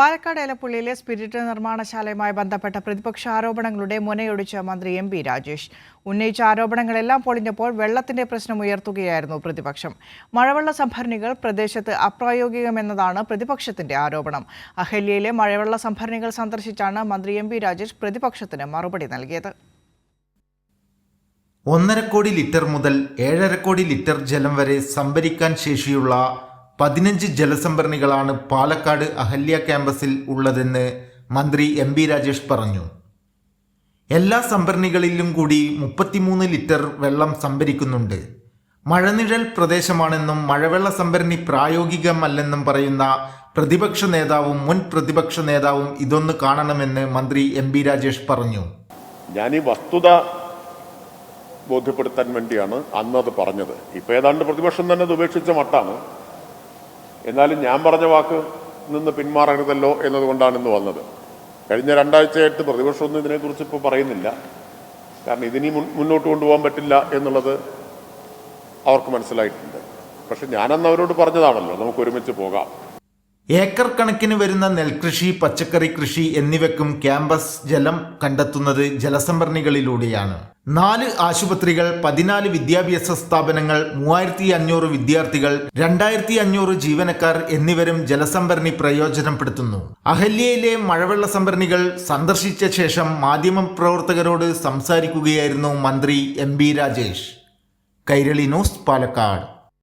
Palakkad ഏലപ്പുള്ളിയിലെ spirit നിർമ്മാണശാലയുമായി ബന്ധപ്പെട്ട പ്രതിപക്ഷ ആരോപണങ്ങളുടെ മുനയൊടിച്ച മന്ത്രി എം.പി. രാജേഷ് ഉന്നയിച്ച ആരോപണങ്ങളെല്ലാം പൊളിഞ്ഞപ്പോൾ വെള്ളത്തിന്റെ പ്രശ്നം ഉയർത്തുകയായിരുന്നു പ്രതിപക്ഷം. മഴവെള്ള സംഭരണികൾ പ്രദേശത്ത് അപ്രായോഗികമെന്നതാണ് പ്രതിപക്ഷത്തിന്റെ ആരോപണം. അഹല്യയിലെ മഴവെള്ള സംഭരണികൾ സന്ദർശിച്ചാണ് മന്ത്രി എം.പി. രാജേഷ് പ്രതിപക്ഷത്തിന് മറുപടി നൽകിയത്. 1.5 കോടി ലിറ്റർ മുതൽ 7.5 കോടി ലിറ്റർ ജലം വരെ സംഭരിക്കാൻ ശേഷിയുള്ള 15 ജലസംഭരണികളാണ് പാലക്കാട് അഹല്യ ക്യാമ്പസിൽ ഉള്ളതെന്ന് മന്ത്രി എം.പി. രാജേഷ് പറഞ്ഞു. എല്ലാ സംഭരണികളിലും കൂടി 33 ലിറ്റർ വെള്ളം സംഭരിക്കുന്നുണ്ട്. മഴനിഴൽ പ്രദേശമാണെന്നും മഴവെള്ള സംഭരണി പ്രായോഗികമല്ലെന്നും പറയുന്ന പ്രതിപക്ഷ നേതാവും മുൻ പ്രതിപക്ഷ നേതാവും ഇതൊന്ന് കാണണമെന്ന് മന്ത്രി എം.പി. രാജേഷ് പറഞ്ഞു. ഞാൻ ഈ വസ്തുത ബോധ്യപ്പെടുത്താൻ വേണ്ടിയാണ് അന്നത് പറഞ്ഞത്. ഇപ്പോൾ ഏതാണ്ട് പ്രതിപക്ഷം തന്നെ അത് ഉപേക്ഷിച്ച മട്ടാണ്. എന്നാലും ഞാൻ പറഞ്ഞ വാക്ക് നിന്ന് പിന്മാറരുതല്ലോ എന്നതുകൊണ്ടാണ് ഇന്ന് വന്നത്. കഴിഞ്ഞ 2 ആഴ്ചയായിട്ട് പ്രതിപക്ഷമൊന്നും ഇതിനെക്കുറിച്ച് ഇപ്പോൾ പറയുന്നില്ല. കാരണം ഇതിനി മുന്നോട്ട് കൊണ്ടുപോകാൻ പറ്റില്ല എന്നുള്ളത് അവർക്ക് മനസ്സിലായിട്ടുണ്ട്. പക്ഷെ ഞാനന്ന് അവരോട് പറഞ്ഞതാണല്ലോ, നമുക്ക് ഒരുമിച്ച് പോകാം. ഏക്കർ കണക്കിന് വരുന്ന നെൽകൃഷി, പച്ചക്കറി കൃഷി എന്നിവയ്ക്കും ക്യാമ്പസ് ജലം കണ്ടെത്തുന്നത് ജലസംഭരണികളിലൂടെയാണ്. 4 ആശുപത്രികൾ, 14 വിദ്യാഭ്യാസ സ്ഥാപനങ്ങൾ, 3500 വിദ്യാർത്ഥികൾ, 2500 ജീവനക്കാർ എന്നിവരും ജലസംഭരണി പ്രയോജനപ്പെടുത്തുന്നു. അഹല്യയിലെ മഴവെള്ള സംഭരണികൾ സന്ദർശിച്ച ശേഷം മാധ്യമപ്രവർത്തകരോട് സംസാരിക്കുകയായിരുന്നു മന്ത്രി എം.പി. രാജേഷ്. കൈരളി ന്യൂസ്, പാലക്കാട്.